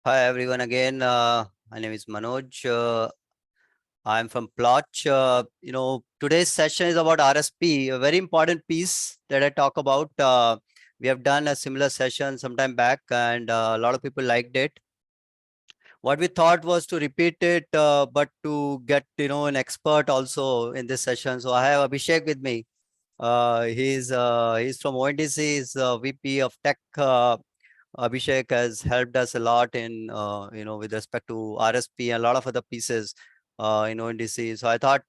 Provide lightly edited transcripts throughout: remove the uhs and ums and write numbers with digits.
Hi everyone again. My name is Manoj. I'm from Plotch. Today's session is about RSP, a very important piece that I talk about. We have done a similar session sometime back, and a lot of people liked it. What we thought was to repeat it, but to get an expert also in this session. So I have Abhishek with me. He's from ONDC. He's VP of Tech. Abhishek has helped us a lot in, with respect to RSP and a lot of other pieces in ONDC. So I thought,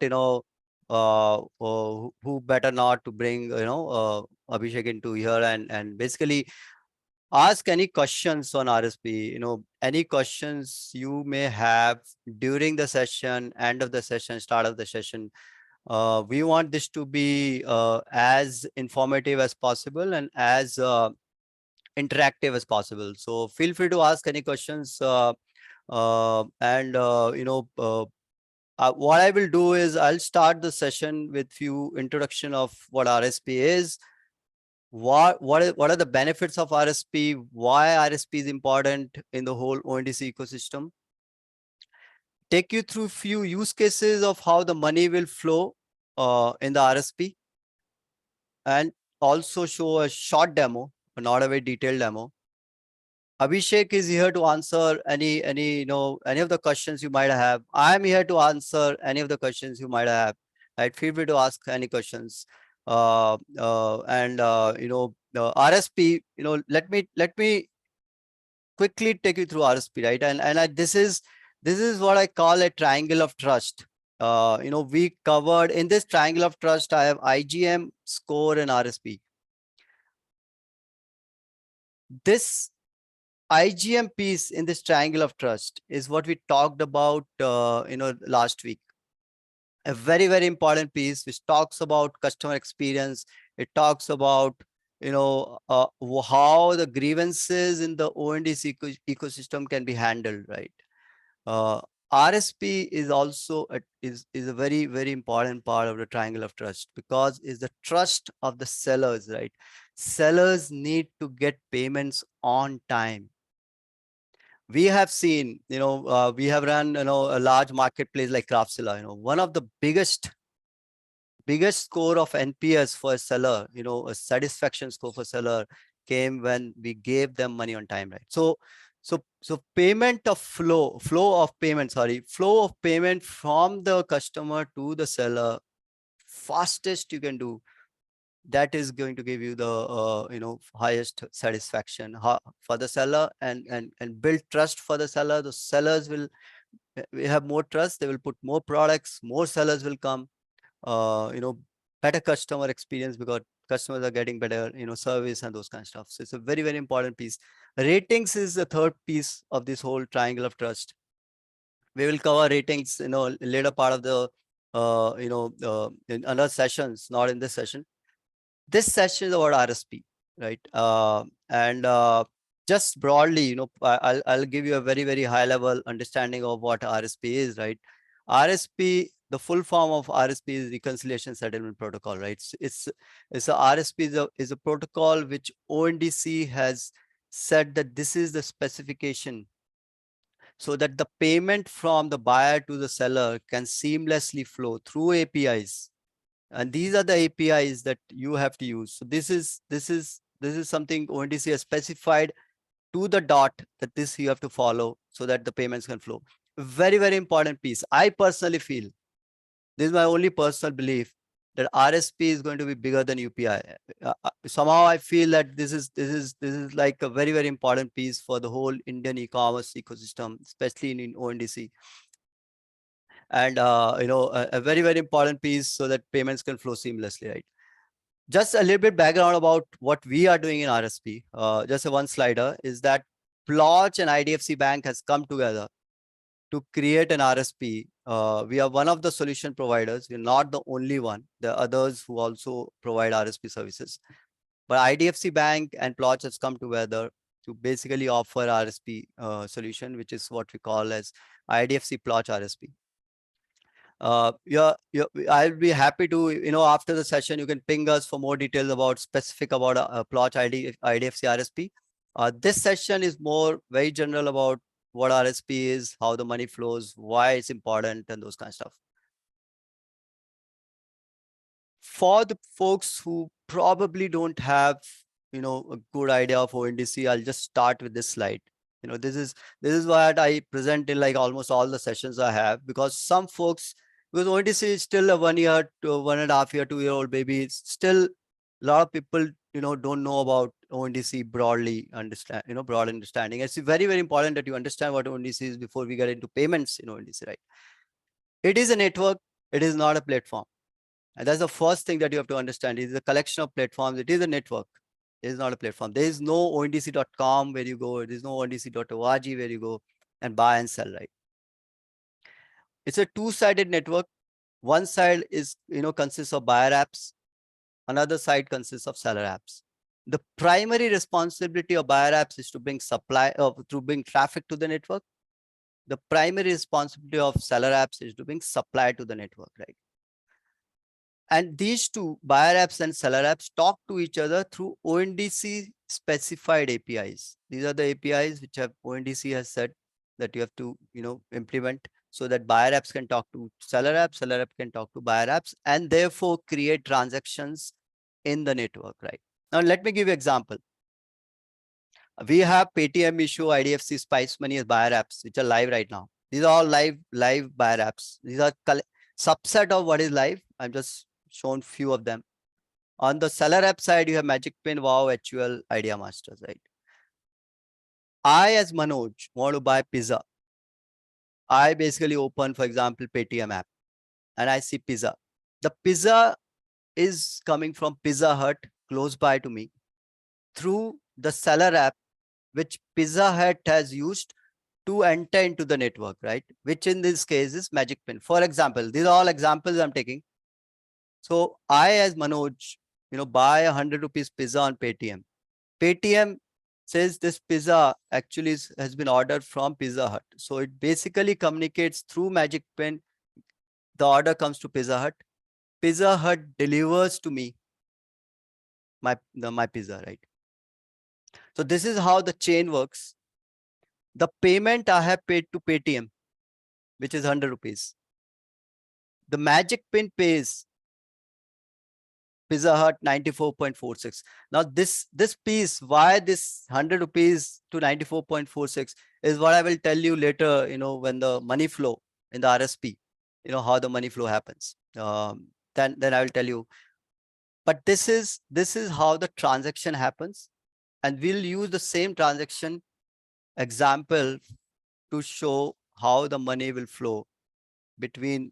who better not to bring, Abhishek into here and basically ask any questions on RSP, any questions you may have during the session, end of the session, start of the session. We want this to be as informative as possible and as interactive as possible. So feel free to ask any questions. What I will do is I'll start the session with few introduction of what RSP is, what are the benefits of RSP, why RSP is important in the whole ONDC ecosystem, take you through few use cases of how the money will flow in the RSP, and also show a short demo, not a very detailed demo. Abhishek is here to answer any of the questions you might have. I'm here to answer any of the questions you might have. Right? Feel free to ask any questions. The RSP, let me quickly take you through RSP, right? This is what I call a triangle of trust. We covered in this triangle of trust. I have IGM, score, and RSP. This IGM piece in this triangle of trust is what we talked about, last week. A very, very important piece which talks about customer experience. It talks about, how the grievances in the ONDC ecosystem can be handled, right? Uh, RSP is also is a very, very important part of the triangle of trust, because it's the trust of the sellers, right? Sellers need to get payments on time. We have seen, we have run, a large marketplace like Craftsilla. One of the biggest score of NPS for a seller, a satisfaction score for seller, came when we gave them money on time, right? So payment of flow of payment from the customer to the seller, fastest you can do, that is going to give you the highest satisfaction for the seller, and build trust for the seller. The sellers will we have more trust, they will put more products, more sellers will come, uh, you know better customer experience, because customers are getting better service and those kind of stuff. So it's a very, very important piece. Ratings is the third piece of this whole triangle of trust. We will cover ratings later part of the in other sessions, not in this session. This session is about RSP, right? And Just broadly, I'll give you a very, very high level understanding of what RSP is, right? RSP, the full form of RSP is Reconciliation Settlement Protocol, right? It's a RSP is a protocol which ONDC has said that this is the specification, so that the payment from the buyer to the seller can seamlessly flow through APIs, and these are the APIs that you have to use. So this is something ONDC has specified to the dot, that this you have to follow so that the payments can flow. Very, very important piece. I personally feel, this is my only personal belief, that RSP is going to be bigger than UPI. Somehow I feel that this is like a very, very important piece for the whole Indian e-commerce ecosystem, especially in ONDC. And a very, very important piece so that payments can flow seamlessly, right? Just a little bit background about what we are doing in RSP. Just a one slider is that Plotch and IDFC Bank has come together to create an RSP. We are one of the solution providers. We're not the only one. There are others who also provide RSP services. But IDFC Bank and Plotch has come together to basically offer RSP solution, which is what we call as IDFC Plotch RSP. I'll be happy to, after the session, you can ping us for more details about specific about Plotch IDFC RSP. This session is more very general about what RSP is, how the money flows, why it's important, and those kind of stuff. For the folks who probably don't have, a good idea of ONDC, I'll just start with this slide. This is what I present in like almost all the sessions I have, because some folks, because ONDC is still a 1 year to 1.5 year, 2-year-old baby. It's still a lot of people, don't know about ONDC broadly, broad understanding. It's very, very important that you understand what ONDC is before we get into payments in ONDC, right? It is a network. It is not a platform. And that's the first thing that you have to understand. It is a collection of platforms. It is a network. It is not a platform. There is no ONDC.com where you go. There is no ONDC.org where you go and buy and sell, right? It's a two-sided network. One side is, consists of buyer apps. Another side consists of seller apps. The primary responsibility of buyer apps is to bring traffic to the network. The primary responsibility of seller apps is to bring supply to the network, right? And these two, buyer apps and seller apps, talk to each other through ONDC specified APIs. These are the APIs which ONDC has said that you have to, implement, so that buyer apps can talk to seller apps can talk to buyer apps, and therefore create transactions in the network, right? Now, let me give you an example. We have Paytm, Issue, IDFC, Spice Money as buyer apps, which are live right now. These are all live buyer apps. These are subset of what is live. I'm just shown few of them. On the seller app side, you have Magic Pin, Wow, HUL, Idea Masters, right? I, as Manoj, want to buy pizza. I basically open, for example, Paytm app, and I see pizza. The pizza is coming from Pizza Hut close by to me through the seller app, which Pizza Hut has used to enter into the network, right? Which in this case is Magic Pin. For example, these are all examples I'm taking. So I, as Manoj, buy 100 rupees pizza on Paytm. Paytm says this pizza actually has been ordered from Pizza Hut. So it basically communicates through Magic Pin. The order comes to Pizza Hut. Pizza Hut delivers to me my pizza, right? So this is how the chain works. The payment I have paid to Paytm, which is 100 rupees. The Magic Pin pays Pizza Hut 94.46. Now this piece, why this 100 rupees to 94.46 is what I will tell you later, when the money flow in the RSP, how the money flow happens. Then I will tell you. But this is how the transaction happens. And we'll use the same transaction example to show how the money will flow between,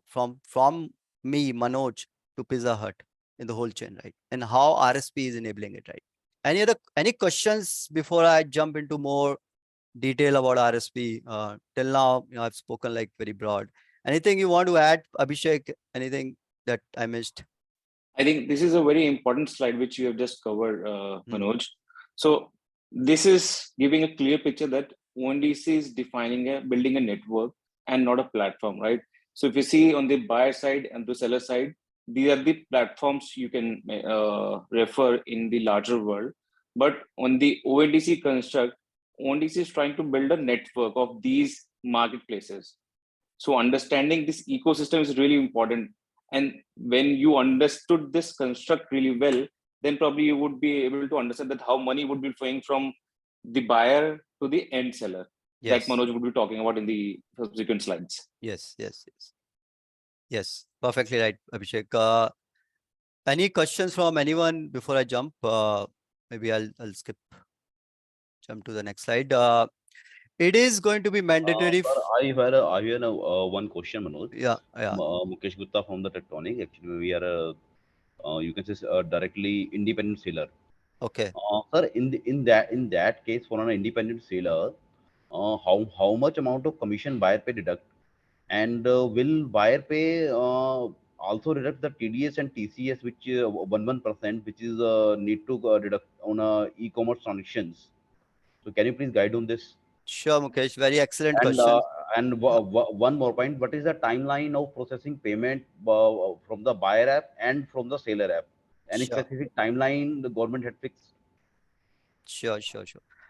from me, Manoj, to Pizza Hut in the whole chain, right? And how RSP is enabling it, right? Any questions before I jump into more detail about RSP? Till now, I've spoken like very broad. Anything you want to add, Abhishek? Anything that I missed? I think this is a very important slide which you have just covered, Manoj. So this is giving a clear picture that ONDC is building a network and not a platform, right? So if you see on the buyer side and the seller side, these are the platforms you can refer in the larger world. But on the ONDC construct, ONDC is trying to build a network of these marketplaces. So understanding this ecosystem is really important. And when you understood this construct really well, then probably you would be able to understand that how money would be flowing from the buyer to the end seller, like Yes. Manoj would be talking about in the subsequent slides. Yes. Perfectly right, Abhishek. Any questions from anyone before I jump? Maybe I'll jump to the next slide. It is going to be mandatory. Sir, I have one question, Manoj. Yeah. Mukesh Gupta from the Tectonic. Actually, we are you can say directly independent seller. Okay. Sir, in that case, for an independent seller, how much amount of commission buyer pay deduct, and will buyer pay also deduct the TDS and TCS, which 1%, which is need to deduct on e-commerce transactions. So, can you please guide on this? Sure, Mukesh. Very excellent And question. one more point, what is the timeline of processing payment from the buyer app and from the seller app? Any Sure. specific timeline the government had fixed? Sure.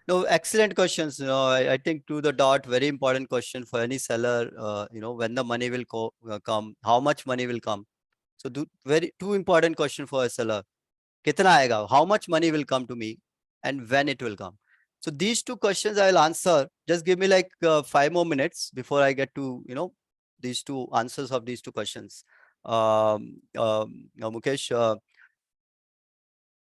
No, excellent questions. I think to the dot, very important question for any seller. When the money will come, how much money will come. So two important question for a seller. Kitna aega? How much money will come to me, and when it will come. So these two questions I will answer. Just give me like 5 more minutes before I get to these two answers of these two questions. Mukesh,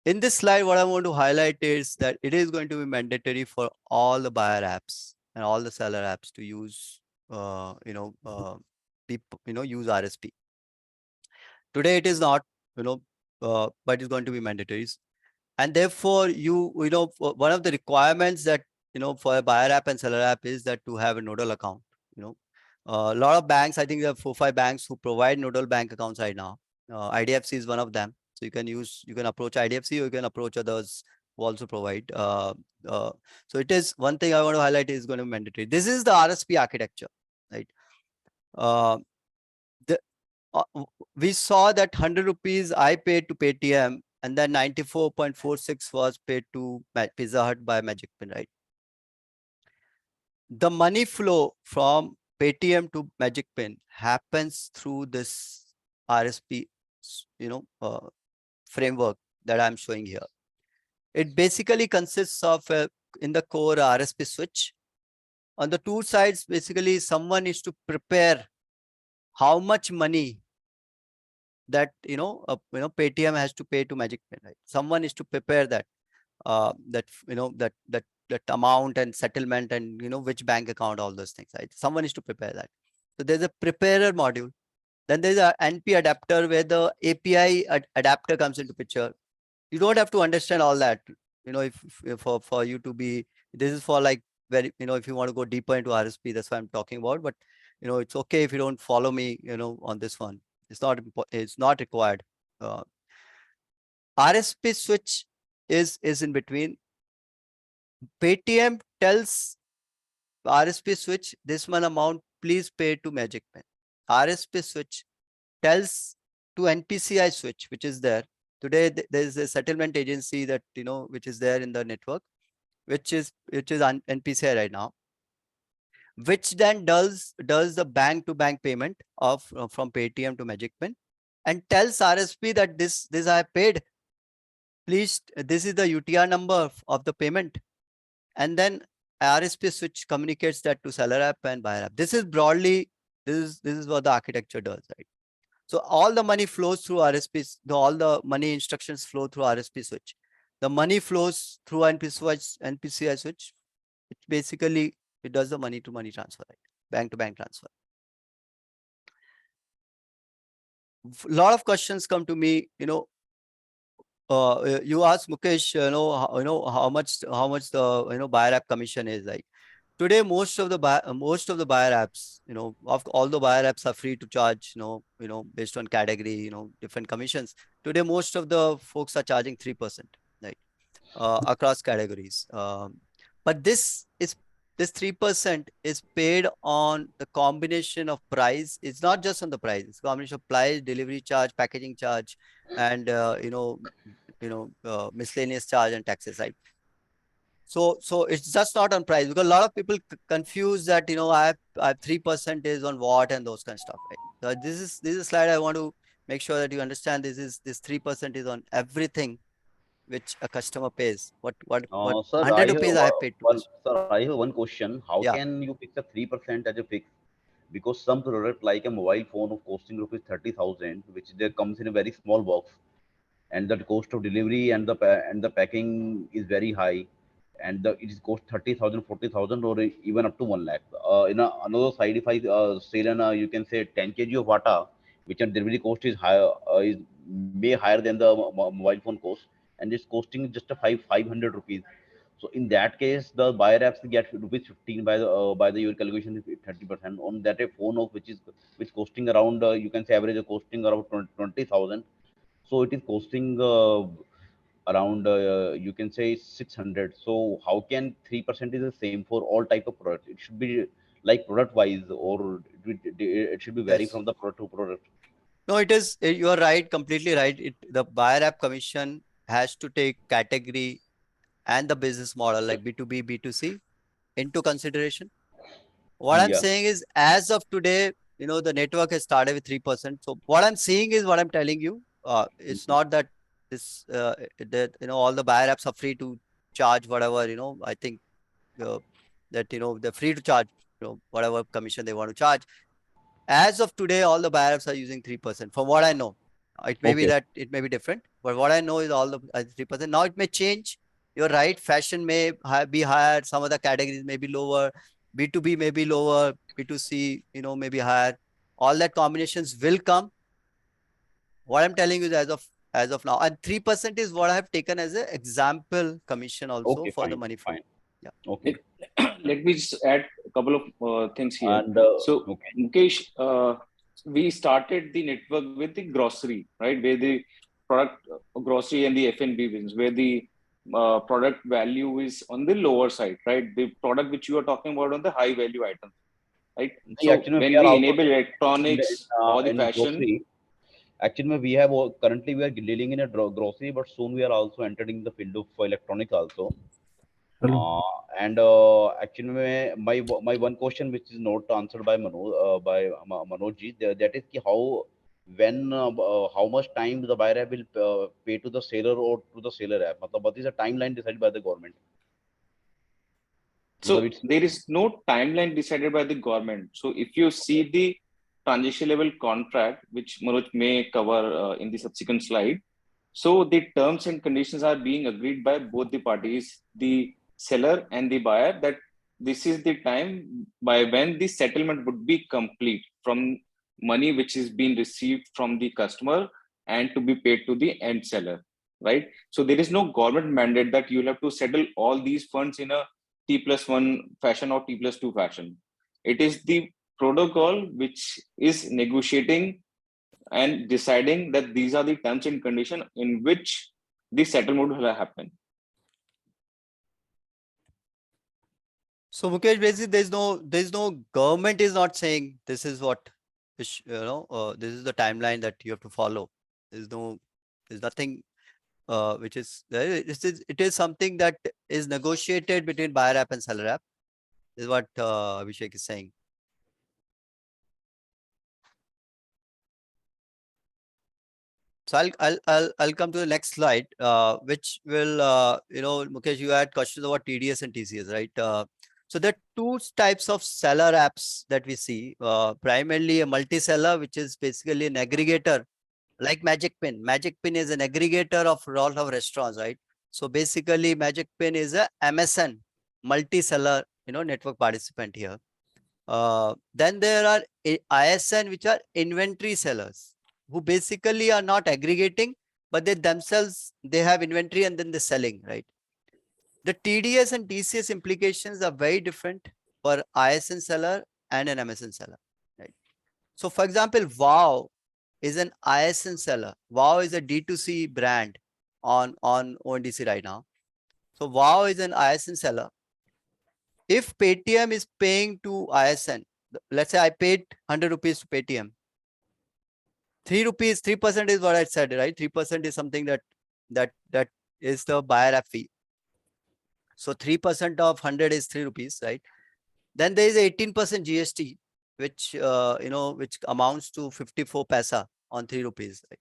in this slide, what I want to highlight is that it is going to be mandatory for all the buyer apps and all the seller apps to use, use RSP. Today, it is not, but it's going to be mandatory. And therefore, one of the requirements that, for a buyer app and seller app is that to have a nodal account, a lot of banks, I think there are 4-5 banks who provide nodal bank accounts right now. IDFC is one of them. So you can approach IDFC or you can approach others who also provide. So it is one thing I want to highlight is going to be mandatory. This is the RSP architecture, right? Uh, the, we saw that 100 rupees I paid to Paytm and then 94.46 was paid to Pizza Hut by Magic Pin, right? The money flow from Paytm to Magic Pin happens through this RSP, framework that I'm showing here. It basically consists of in the core RSP switch. On the two sides, basically someone is to prepare how much money that Paytm has to pay to Magic Pin, right? Someone is to prepare that that amount and settlement and which bank account, all those things, right? Someone is to prepare that. So there's a preparer module. Then there's a NP adapter where the API adapter comes into picture. You don't have to understand all that. If for you to be, this is for like very, if you want to go deeper into RSP, that's what I'm talking about. But it's okay if you don't follow me, on this one. It's not required. RSP switch is in between. Paytm tells RSP switch this one amount, please pay to Magic Pin. RSP switch tells to NPCI switch, which is there. Today, there is a settlement agency that, which is there in the network, which is NPCI right now, which then does the bank to bank payment of from Paytm to Magic Pin and tells RSP that this I paid. Please, this is the UTR number of the payment. And then RSP switch communicates that to seller app and buyer app. This is broadly, this is what the architecture does, right? So all the money flows through RSPs, all the money instructions flow through RSP switch. The money flows through NPCI switch. It basically, it does the money to money transfer, right? Bank to bank transfer. A lot of questions come to me, you ask Mukesh, how much the buyer app commission is like. Today, most of the buyer apps, of all the buyer apps are free to charge, based on category, different commissions. Today, most of the folks are charging 3%, right, across categories. But this 3% is paid on the combination of price. It's not just on the price. It's a combination of price, delivery charge, packaging charge, and miscellaneous charge and taxes, right? So it's just not on price, because a lot of people confuse that, I have 3% is on what and those kind of stuff, right? So this is a slide I want to make sure that you understand. This 3% is on everything which a customer pays. What Sir, 100 rupees I have paid to customer. sir, I have one question. How Yeah. can you fix a 3% as a fix? Because some product like a mobile phone of costing rupees 30,000, which there comes in a very small box, and the cost of delivery and the packing is very high, and it is cost 30,000, 40,000, or even up to 1 lakh. Another side, if I sell an you can say 10 kg of atta, which a delivery cost is higher, is may higher than the mobile phone cost, and it's costing just a 500 rupees. So in that case, the buyer apps get rupees 15 by the your calculation is 30% on that a phone of which costing around you can say average costing around 20,000. So it is costing around you can say 600. So how can 3% is the same for all type of products? It should be like product wise, or it should be vary Yes. from the product to product. No, it is, you are right, completely right. The buyer app commission has to take category and the business model like B2B, B2C into consideration. What I'm Yeah. saying is, as of today, the network has started with 3%. So what I'm seeing is what I'm telling you. It's Mhm. not that that all the buyer apps are free to charge whatever. I think that they're free to charge whatever commission they want to charge. As of today, all the buyer apps are using 3%. From what I know, it may be Okay. that it may be different, but what I know is all the 3%. Now it may change. You're right. Fashion may be higher. Some other categories may be lower. B2B may be lower. B2C, may be higher. All that combinations will come. What I'm telling you is as of now, and 3% is what I have taken as an example commission also Okay. for the Fine. money flow. Fine. Yeah. Okay. Let me just add a couple of things here. And So, okay. Mukesh, we started the network with the grocery, right? Where the product grocery and the F&B business, where the product value is on the lower side, right? The product which you are talking about on the high value items, right? So Actually, we when are we also enable in electronics or the in fashion, grocery. Actually, currently we are dealing in a grocery, but soon we are also entering the field of electronics also. Hello. And actually, my one question which is not answered by Manoj ji, that is ki how much time the buyer app will pay to the seller or to the seller app. मतलब what is the timeline decided by the government? मतलब so it's there is no timeline decided by the government. So if you see the transition level contract, which Manoj may cover in the subsequent slide, so the terms and conditions are being agreed by both the parties, the seller and the buyer, that this is the time by when the settlement would be complete from money which is being received from the customer and to be paid to the end seller, right? So there is no government mandate that you'll have to settle all these funds in a T+1 fashion or T+2 fashion. It is the protocol which is negotiating and deciding that these are the terms and conditions in which the settlement will happen. So Mukesh, basically, there's no government is not saying this is what this is the timeline that you have to follow. There's nothing which is there. It is something that is negotiated between buyer app and seller app. Is what Abhishek is saying. So I'll come to the next slide, which will Mukesh, you had questions about TDS and TCS, right? So there are two types of seller apps that we see. Primarily a multi-seller, which is basically an aggregator, like Magic Pin. Magic Pin is an aggregator of a lot of restaurants, right? So basically, Magic Pin is a MSN, multi-seller, network participant here. Then there are ISN, which are inventory sellers, who basically are not aggregating, but they themselves, they have inventory and then they're selling, right? The TDS and TCS implications are very different for ISN seller and an MSN seller, right? So for example, Wow is an ISN seller. Wow is a D2C brand on ONDC right now. So Wow is an ISN seller. If Paytm is paying to ISN, let's say I paid 100 rupees to Paytm. 3 rupees, 3% is what I said, right? 3% is something that is the buyer app fee. So 3% of 100 is 3 rupees, right? Then there is 18% GST, which which amounts to 54 paisa on 3 rupees, right?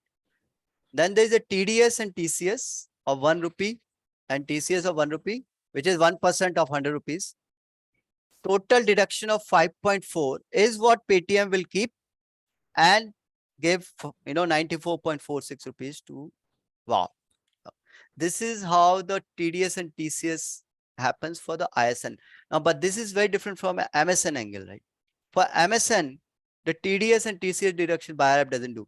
Then there is a TDS and TCS of 1 rupee and TCS of 1 rupee, which is 1% of 100 rupees. Total deduction of 5.4 is what Paytm will keep and give 94.46 rupees to Wow. This is how the TDS and TCS happens for the ISN. Now, but this is very different from MSN angle, right? For MSN, the TDS and TCS deduction buyer app doesn't do.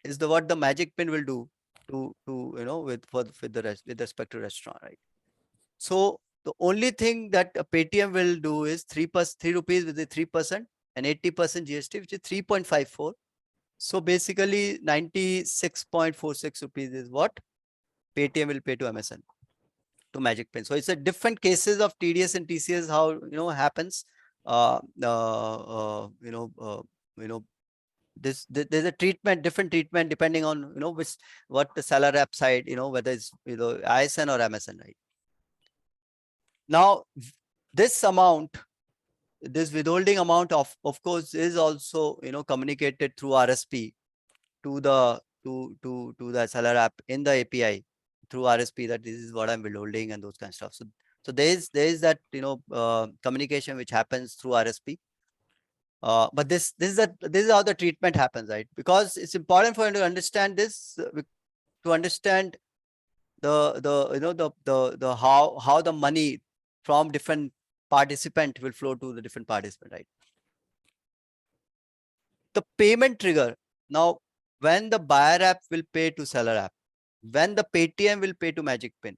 Is the what the Magic Pin will do to with the rest with respect to restaurant, right? So the only thing that a Paytm will do is 3 rupees with the 3% and 80% GST, which is 3.54. So basically 96.46 rupees is what Paytm will pay to MSN, to Magic Pin. So it's a different cases of TDS and TCS, how happens. Uh, uh, uh, you know, uh, you know, there's a different treatment depending on which what the seller app side, whether it's ISN or MSN, right? Now, this amount, this withholding amount of course is also, you know, communicated through RSP to the to the seller app in the API through RSP, that this is what I'm withholding and those kind of stuff. So there is that, you know, communication which happens through RSP. But this is how the treatment happens, right? Because it's important for you to understand this, to understand the you know the how the money from different participant will flow to the different participant, right? The payment trigger. Now, when the buyer app will pay to seller app, when the Paytm will pay to Magic Pin,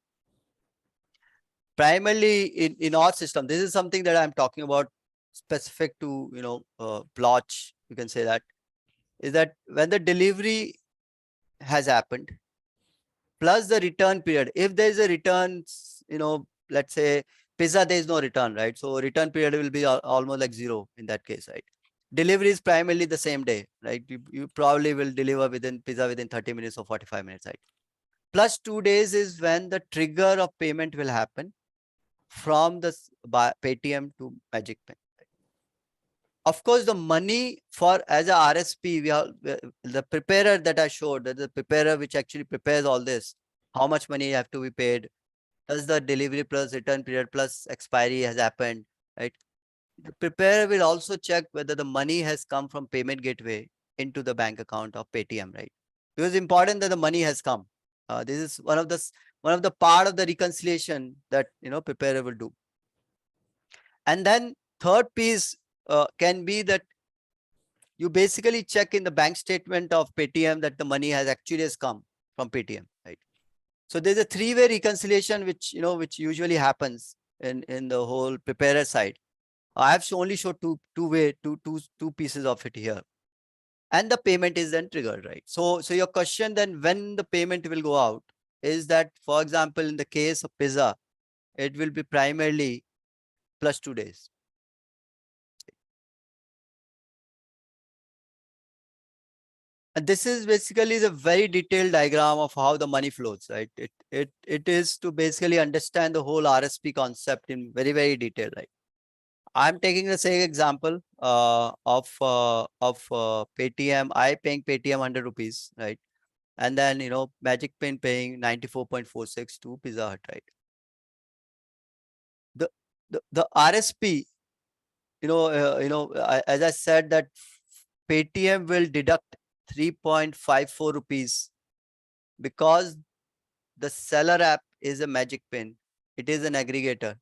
primarily in our system, this is something that I'm talking about specific to, you know, Plotch, you can say that, is that when the delivery has happened, plus the return period. If there is a return, you know, let's say pizza, there is no return, right? So return period will be almost like zero in that case, right? Delivery is primarily the same day, right? You probably will deliver within pizza within 30 minutes or 45 minutes, right? Plus 2 days is when the trigger of payment will happen from the Paytm to Magic Pay. Of course, the money for as a RSP, we have the preparer that I showed, that the preparer which actually prepares all this, how much money have to be paid, does the delivery plus return period plus expiry has happened, right? The preparer will also check whether the money has come from payment gateway into the bank account of Paytm, right? Because it's important that the money has come. This is one of the part of the reconciliation that, you know, preparer will do. And then third piece can be that you basically check in the bank statement of Paytm that the money has come from Paytm, right? So there's a three-way reconciliation which, you know, which usually happens in the whole preparer side. I have only showed two pieces of it here, and the payment is then triggered, right? So your question then, when the payment will go out, is that, for example, in the case of pizza, it will be primarily plus 2 days. And this is basically the very detailed diagram of how the money flows, right? It is to basically understand the whole RSP concept in very detail, right? I'm taking the same example of Paytm. I paying Paytm 100 rupees, right? And then, you know, Magic Pin paying 94.46 to Pizza Hut, right? The RSP, as I said, that Paytm will deduct 3.54 rupees because the seller app is a Magic Pin. It is an aggregator.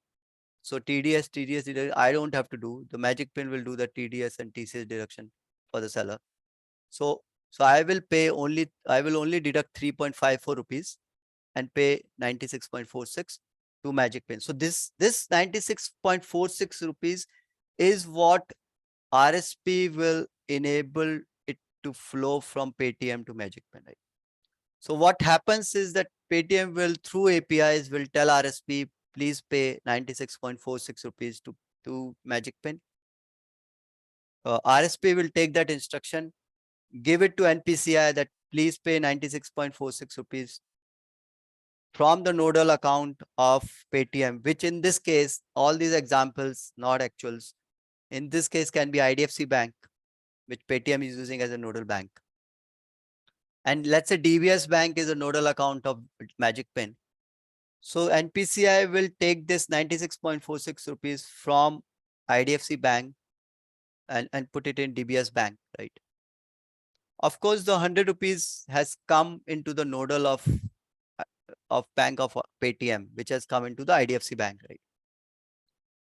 So TDS, I don't have to do. The Magic Pin will do the TDS and TCS deduction for the seller. So I will only deduct 3.54 rupees and pay 96.46 to Magic Pin. So this 96.46 rupees is what RSP will enable it to flow from Paytm to Magic Pin, right? So what happens is that Paytm will, through APIs, will tell RSP, please pay 96.46 rupees to Magic Pin. RSP will take that instruction, give it to NPCI that please pay 96.46 rupees from the nodal account of Paytm, which in this case, all these examples, not actuals, in this case can be IDFC Bank, which Paytm is using as a nodal bank. And let's say DBS Bank is a nodal account of Magic Pin. So NPCI will take this 96.46 rupees from IDFC Bank and put it in DBS Bank, right? Of course, the 100 rupees has come into the nodal of Bank of Paytm, which has come into the IDFC Bank, right?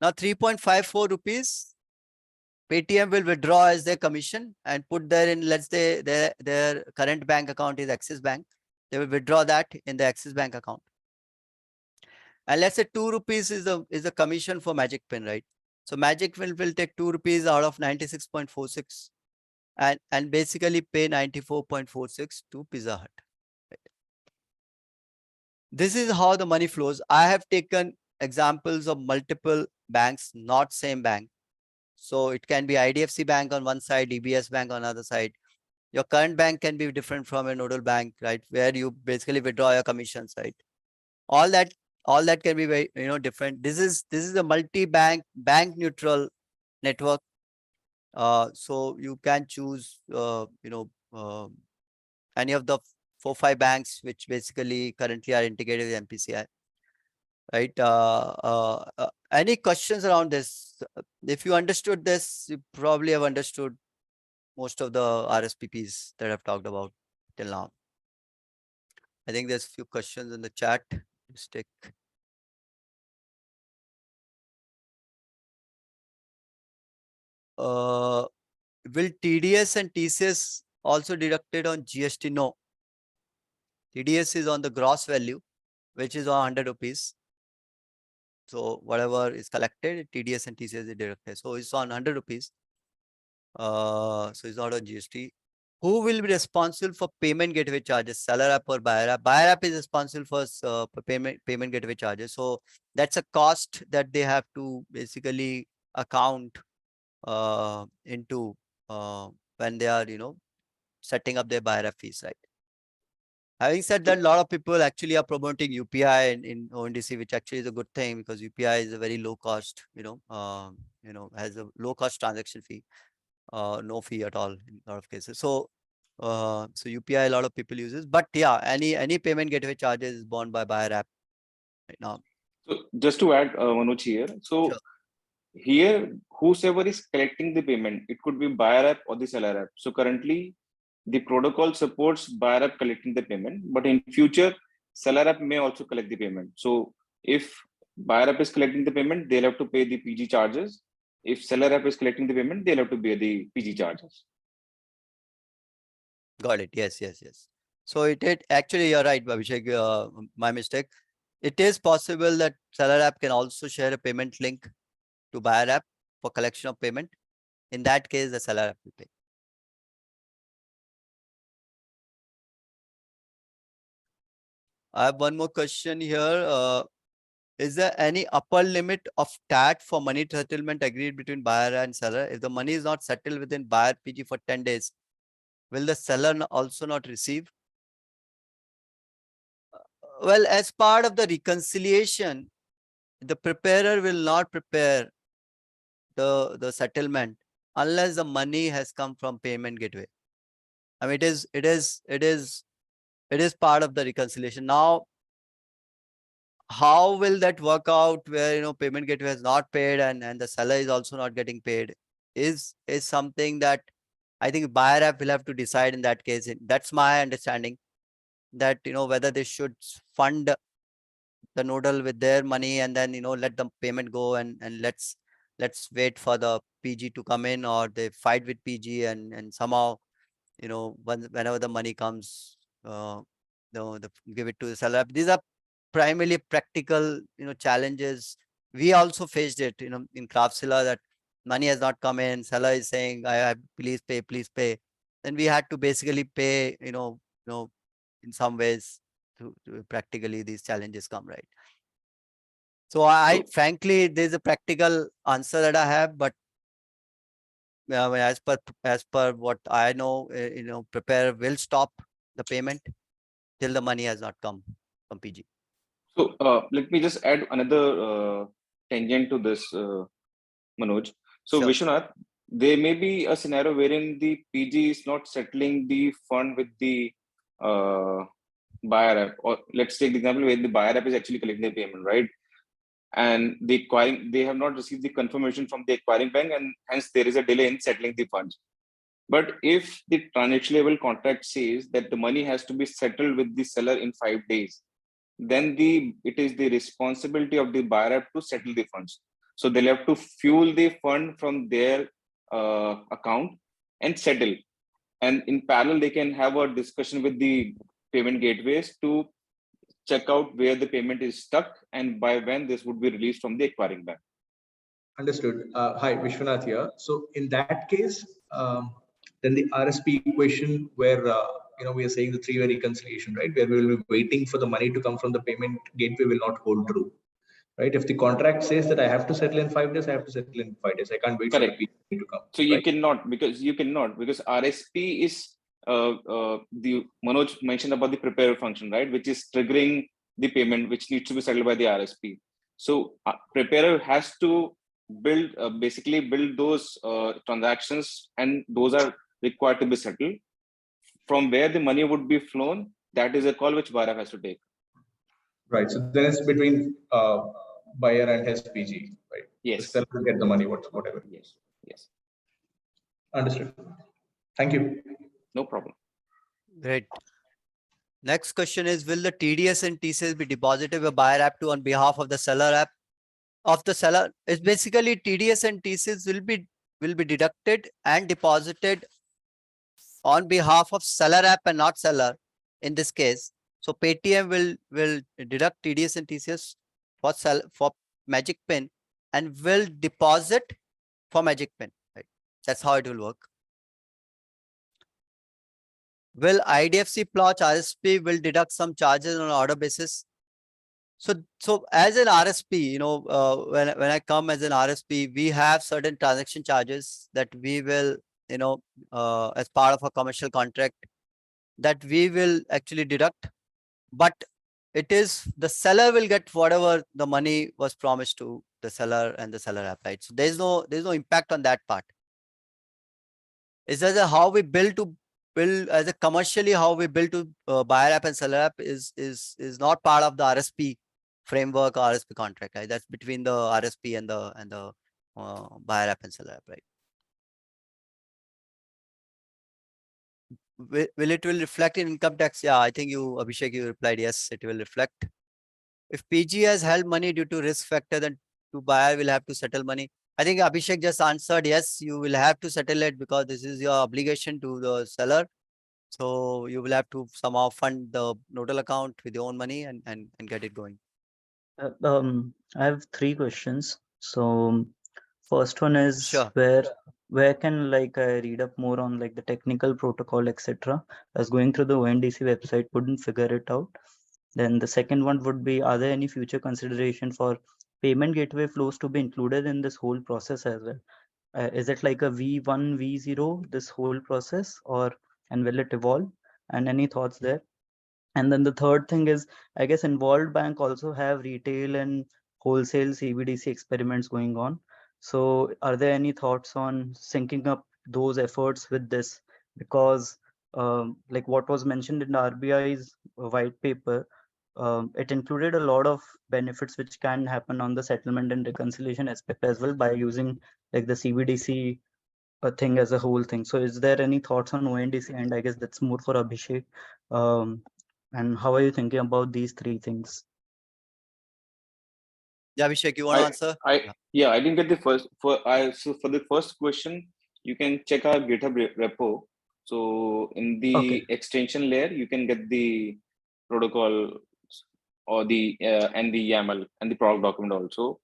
Now 3.54 rupees, Paytm will withdraw as their commission and put there in, let's say their current bank account is Axis Bank. They will withdraw that in the Axis Bank account. And let's say 2 rupees is the commission for Magic Pin, right? So Magic Pin will take 2 rupees out of 96.46 and basically pay 94.46 to Pizza Hut. Right? This is how the money flows. I have taken examples of multiple banks, not same bank. So it can be IDFC Bank on one side, DBS Bank on another side. Your current bank can be different from a nodal bank, right? Where you basically withdraw your commissions, right? All that all that can be very, different. This is a multi-bank, bank neutral network. So you can choose, any of the 4-5 banks which basically currently are integrated with MPCI, right? Any questions around this? If you understood this, you probably have understood most of the RSPPs that I've talked about till now. I think there's a few questions in the chat. Just take. Will TDS and TCS also deducted on GST? No. TDS is on the gross value, which is on 100 rupees. So whatever is collected, TDS and TCS is deducted. So it's on 100 rupees. So it's not on GST. Who will be responsible for payment gateway charges? Seller app or buyer app? Buyer app is responsible for payment gateway charges. So that's a cost that they have to basically account into when they are, setting up their buyer app fees, right? Having said that, a lot of people actually are promoting UPI in ONDC, which actually is a good thing because UPI is a very low cost, has a low cost transaction fee, no fee at all in a lot of cases. So, so UPI a lot of people uses, but yeah, any payment gateway charges is borne by buyer app right now. So just to add, Manoj here. So Sure. here, whosoever is collecting the payment, it could be buyer app or the seller app. So currently, the protocol supports buyer app collecting the payment, but in future, seller app may also collect the payment. So if buyer app is collecting the payment, they'll have to pay the PG charges. If seller app is collecting the payment, they'll have to pay the PG charges. Got it. Yes. So it actually, you're right, Abhishek. My mistake. It is possible that seller app can also share a payment link to buyer app for collection of payment. In that case, the seller app will pay. I have one more question here. Is there any upper limit of TAT for money settlement agreed between buyer and seller? If the money is not settled within buyer PG for 10 days, will the seller also not receive? Well, as part of the reconciliation, the preparer will not prepare the settlement unless the money has come from payment gateway. I mean, it is part of the reconciliation. Now, how will that work out where payment gateway has not paid and the seller is also not getting paid is something that I think buyer app will have to decide in that case. That's my understanding, that whether they should fund the nodal with their money and then let the payment go and let's wait for the PG to come in, or they fight with PG and somehow whenever the money comes, give it to the seller. These are primarily practical challenges. We also faced it in Craftseller, that money has not come in, seller is saying I please pay, then we had to basically pay in some ways to practically these challenges come, right? So I frankly, there's a practical answer that I have, but as per what I know, prepare will stop the payment till the money has not come from PG. So let me just add another tangent to this, Manoj. So Sure. Vishwanath, there may be a scenario wherein the PG is not settling the fund with the buyer app, or let's take the example where the buyer app is actually collecting the payment, right? And the acquiring, they have not received the confirmation from the acquiring bank, and hence there is a delay in settling the funds. But if the transaction level contract says that the money has to be settled with the seller in 5 days, then it is the responsibility of the buyer app to settle the funds. So they'll have to fuel the fund from their account and settle. And in parallel, they can have a discussion with the payment gateways to check out where the payment is stuck and by when this would be released from the acquiring bank. Understood. Hi, Vishwanath here. So in that case, then the RSP equation where we are saying the three-way reconciliation, right, where we will be waiting for the money to come from the payment gateway will not hold true, right? If the contract says that I have to settle in 5 days, I have to settle in 5 days. I can't wait Correct. for the PG to come. So you cannot, because RSP is the Manoj mentioned about the prepare function, right, which is triggering the payment which needs to be settled by the RSP. So preparer has to build basically build those transactions, and those are required to be settled. From where the money would be flown, that is a call which buyer has to take. Right. So then it's between buyer and SPG, right? Yes. The seller will get the money, whatever. Yes. Yes. Understood. Thank you. No problem. Great. Next question is, will the TDS and TCS be deposited by buyer app to on behalf of the seller app? Of the seller, it's basically TDS and TCS will be deducted and deposited on behalf of seller app and not seller in this case. So Paytm will deduct TDS and TCS for Magic Pin and will deposit for Magic Pin. Right? That's how it will work. Will IDFC Plotch RSP will deduct some charges on order basis? So as an RSP, when I come as an RSP, we have certain transaction charges that we will, as part of a commercial contract, that we will actually deduct, but it is the seller will get whatever the money was promised to the seller and the seller app, right? So there's no impact on that part. It's just how we build as a commercially, how we build to buyer app and seller app is not part of the RSP framework or RSP contract, right? That's between the RSP and the buyer app and seller app, right? Will it reflect in income tax? Yeah, I think Abhishek, you replied yes, it will reflect. If PG has held money due to risk factor, then to buyer will have to settle money. I think Abhishek just answered yes, you will have to settle it because this is your obligation to the seller. So you will have to somehow fund the nodal account with your own money and get it going. I have 3 questions. So first one is Sure. where can like I read up more on like the technical protocol, etc. I was going through the ONDC website, couldn't figure it out. Then the second one would be, are there any future consideration for payment gateway flows to be included in this whole process as well? Is it like a V1, V0, this whole process, and will it evolve? And any thoughts there? And then the third thing is, I guess involved bank also have retail and wholesale CBDC experiments going on. So are there any thoughts on syncing up those efforts with this? Because like what was mentioned in the RBI's white paper, it included a lot of benefits which can happen on the settlement and reconciliation aspect as well by using like the CBDC thing as a whole thing. So is there any thoughts on ONDC? And I guess that's more for Abhishek. And how are you thinking about these 3 things? Yeah, Abhishek, you want to answer? I didn't get the first. So for the first question, you can check our GitHub repo. So in the extension layer, you can get the protocol or the and the YAML and the product document also.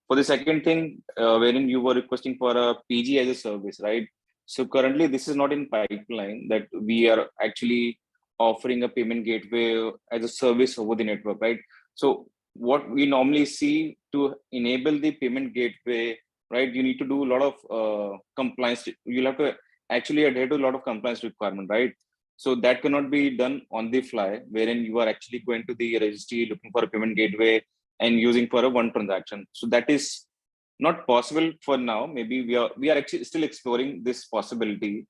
For the second thing, wherein you were requesting for a PG as a service, right? So currently, this is not in pipeline that we are actually offering a payment gateway as a service over the network, right? So what we normally see to enable the payment gateway, right? You need to do a lot of compliance. You'll have to actually adhere to a lot of compliance requirement, right? So that cannot be done on the fly, wherein you are actually going to the registry looking for a payment gateway and using for a one transaction. So that is not possible for now. Maybe we are actually still exploring this possibility.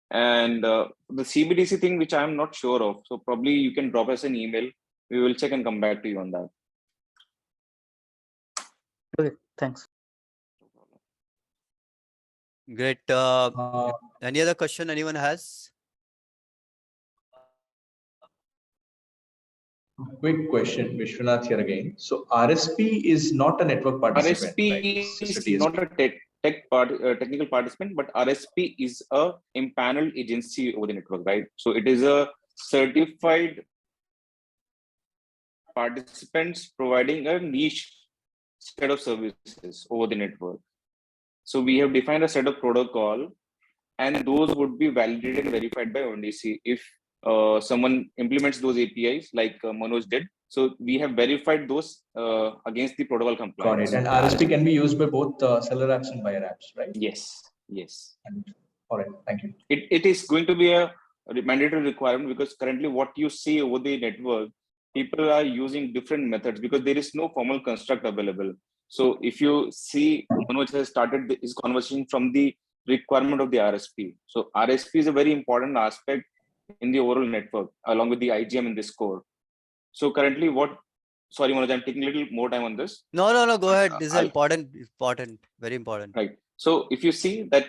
And the CBDC thing, which I'm not sure of. So probably you can drop us an email. We will check and come back to you on that. Okay, thanks. Great. Any other question anyone has? Quick question, Vishwanath here again. So RSP is not a network participant, right? It's just a RSP is not TSP. a technical participant, but RSP is a impaneled agency over the network, right? So it is a certified participants providing a niche set of services over the network. So we have defined a set of protocol, and those would be validated and verified by ONDC if someone implements those APIs like Manoj did. So we have verified those against the protocol compliance. Got it. And RSP can be used by both seller apps and buyer apps, right? Yes. All right. Thank you. It is going to be a mandatory requirement because currently what you see over the network people are using different methods because there is no formal construct available. So if you see, Manoj has started his conversation from the requirement of the RSP. So RSP is a very important aspect in the overall network, along with the IGM in this core. So currently sorry, Manoj, I'm taking a little more time on this. No, go ahead. This is important, very important. Right. So if you see that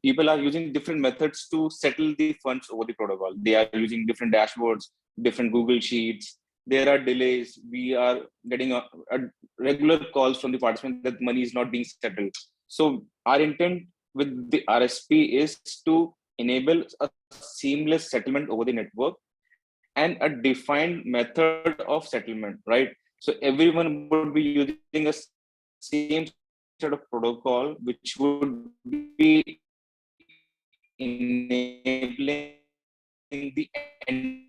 people are using different methods to settle the funds over the protocol, they are using different dashboards, different Google Sheets. There are delays. We are getting a regular calls from the participants that money is not being settled. So our intent with the RSP is to enable a seamless settlement over the network and a defined method of settlement, right? So everyone would be using a same set of protocol, which would be enabling the end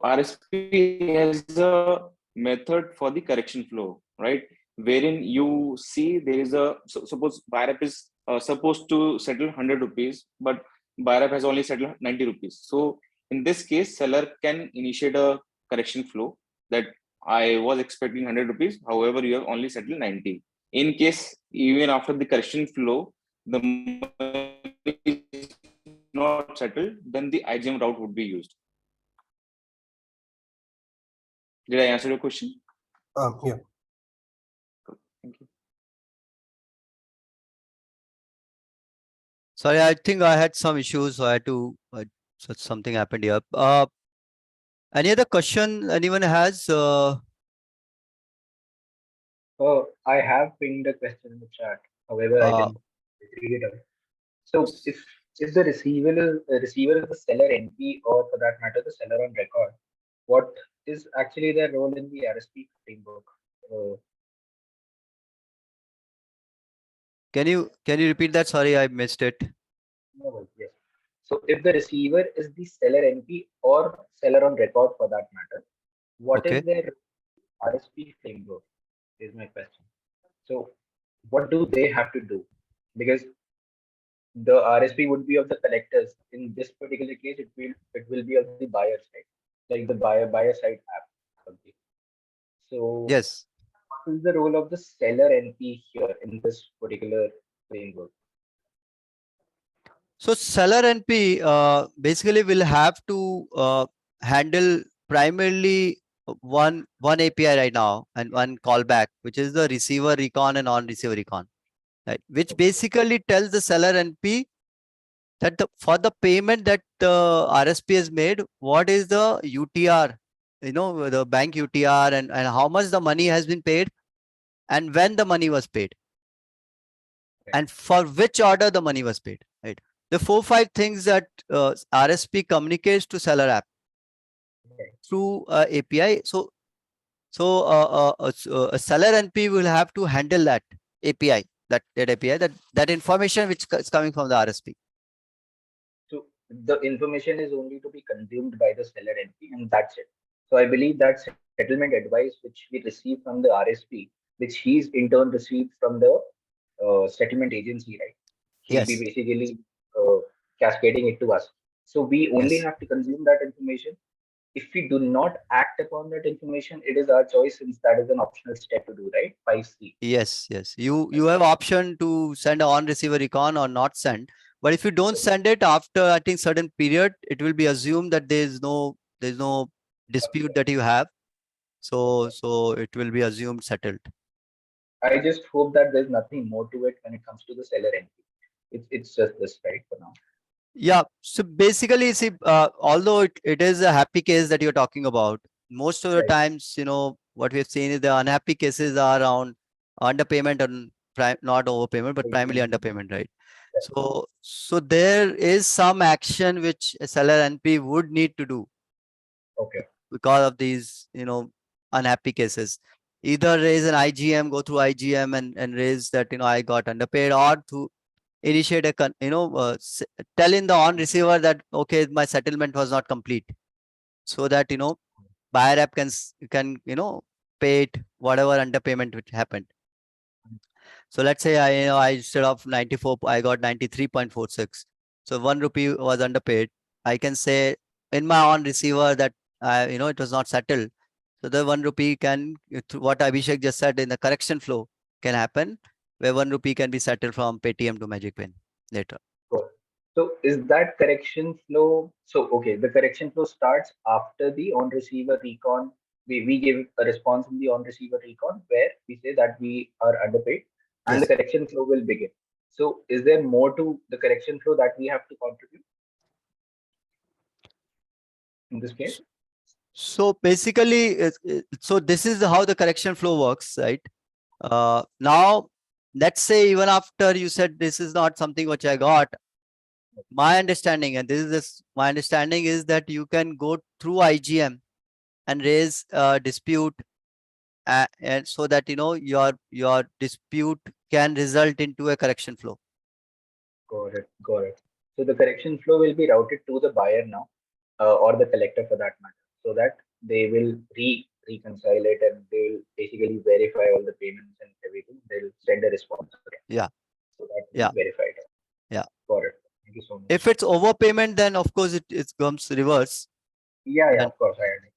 RSP has a method for the correction flow, right? Wherein you see there is suppose buyer app is supposed to settle 100 rupees, but buyer app has only settled 90 rupees. So in this case, seller can initiate a correction flow that I was expecting 100 rupees. However, you have only settled 90. In case, even after the correction flow, the money is not settled, then the IGM route would be used. Did I answer your question? Yeah. Thank you. Sorry, I think I had some issues, so I had to. So something happened here. Any other question anyone has? I have pinged a question in the chat. However, I can read it out. So if the receiver is the seller NP, or for that matter the seller on record, what is actually their role in the RSP framework? Can you repeat that? Sorry, I missed it. No, yes. So if the receiver is the seller NP or seller on record for that matter, what is their RSP framework is my question. So what do they have to do? Because the RSP would be of the collectors. In this particular case, it will be of the buyers, right? Like the buyer side app. Okay. So Yes. what is the role of the seller NP here in this particular framework? So seller NP basically will have to handle primarily one API right now and one callback, which is the receiver recon and on-receiver recon, right? Which basically tells the seller NP that for the payment that the RSP has made, what is the UTR, the bank UTR, and how much the money has been paid and when the money was paid and for which order the money was paid, right? The 4-5 things that RSP communicates to seller app through API. So a seller NP will have to handle that API, that API, that information which is coming from the RSP. So the information is only to be consumed by the seller NP, and that's it. So I believe that settlement advice which we receive from the RSP, which he's in turn received from the settlement agency, right? He'll be basically cascading it to us. So we only have to consume that information. If we do not act upon that information, it is our choice, since that is an optional step to do, right? 5C. Yes. You have option to send a on receiver recon or not send. But if you don't send it after I think certain period, it will be assumed that there's no dispute that you have. So it will be assumed settled. I just hope that there's nothing more to it when it comes to the seller NP. It's just this, right, for now. Yeah. So basically, see, although it is a happy case that you're talking about, most of the times, what we've seen is the unhappy cases are around underpayment and not overpayment, but primarily underpayment, right? So there is some action which a seller NP would need to do. Okay. Because of these, unhappy cases. either raise an IGM, go through IGM and raise that, I got underpaid, or to initiate a, tell in the on receiver that, okay, my settlement was not complete. So that, buyer app can, pay it, whatever underpayment which happened. So let's say I instead of 94, I got 93.46. So 1 rupee was underpaid. I can say in my on receiver that, it was not settled. So the 1 rupee can, what Abhishek just said in the correction flow can happen, where 1 rupee can be settled from Paytm to Magic Pin later. Cool. So is that correction flow? So okay, the correction flow starts after the on receiver recon. We give a response in the on receiver recon where we say that we are underpaid, and the Yes. correction flow will begin. So is there more to the correction flow that we have to contribute in this case? So basically, so this is how the correction flow works, right? Now, let's say even after you said this is not something which I got, my understanding, and my understanding is that you can go through IGM and raise a dispute, and so that your dispute can result into a correction flow. Got it. Got it. So the correction flow will be routed to the buyer now, or the collector for that matter, so that they will reconcile it and they will basically verify all the payments and everything. They'll send a response again. Yeah. So that will Yeah. be verified. Yeah. Got it. Thank you so much. If it's overpayment, then of course it comes reverse. Yeah, Then, of course, I understand.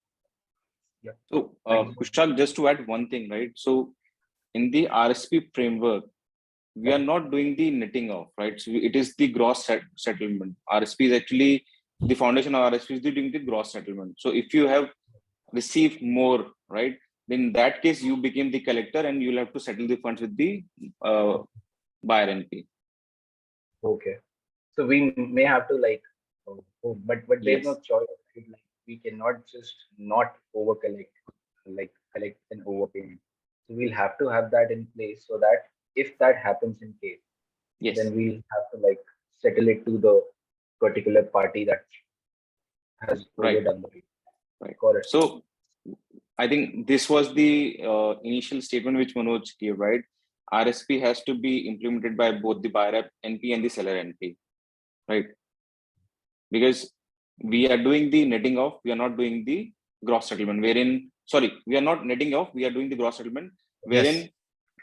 Yeah. So, Thank you so much. Kushal, just to add one thing, right? So, in the RSP framework, we are not doing the netting off, right? So it is the gross settlement. RSP is actually the foundation of RSP is doing the gross settlement. So if you have received more, right, then in that case you became the collector and you'll have to settle the funds with the buyer NP. Okay. So we may have to like, but there's no Yes. choice. Right? Like we cannot just not over collect, like collect an overpayment. So we'll have to have that in place so that if that happens in case, Yes. then we'll have to like settle it to the particular party that has Right. overdone the payment. Right. Got it. So I think this was the initial statement which Manoj gave, right? RSP has to be implemented by both the buyer NP and the seller NP, right? Because we are doing the netting off, we are not doing the gross settlement, wherein, sorry, we are not netting off, we are doing the gross settlement, wherein yes.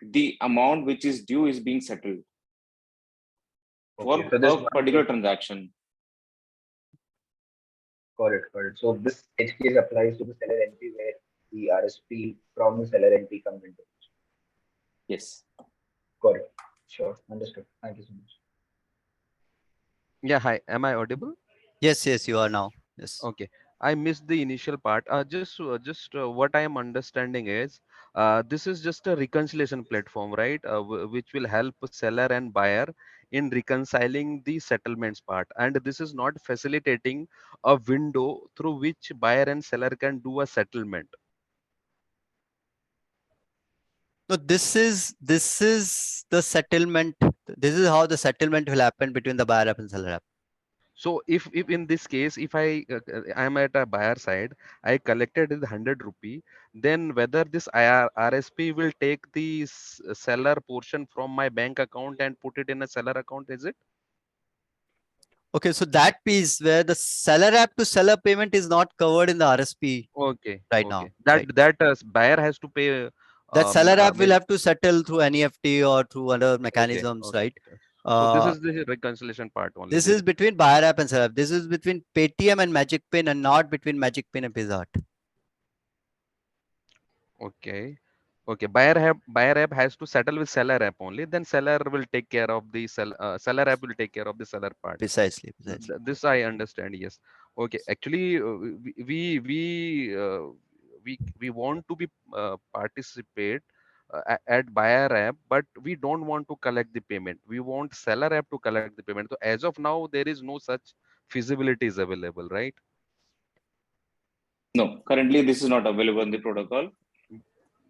the amount which is due is being settled for Okay. So this a one particular case, transaction. got it, got it. So this edge case applies to the seller NP where the RSP from the seller NP comes into it. Yes. Got it. Sure. Understood. Thank you so much. Yeah, hi. Am I audible? Yes, you are now. Yes. Okay. I missed the initial part. Just what I am understanding is, this is just a reconciliation platform, right? Which will help seller and buyer in reconciling the settlements part. And this is not facilitating a window through which buyer and seller can do a settlement. No, this is the settlement. This is how the settlement will happen between the buyer app and seller app. So if in this case, if I'm at a buyer side, I collected the 100 rupee, then whether this RSP will take the seller portion from my bank account and put it in a seller account, is it? Okay, so that piece where the seller app to seller payment is not covered in the RSP Okay, right okay. now, right? That buyer has to pay. That seller app will Maybe, have to settle through NEFT or through other okay, mechanisms, okay. right? So this Uh, is the reconciliation part only. this is between buyer app and seller app. This is between Paytm and Magic Pin, and not between Magic Pin and Pizza Hut. Okay. Okay, buyer app has to settle with seller app only. Then seller will take care of the seller app will take care of the seller part. Precisely. This I understand. Yes. Okay. Actually, we want to be participate at buyer app, but we don't want to collect the payment. We want seller app to collect the payment. So as of now, there is no such feasibility is available, right? No, currently this is not available in the protocol.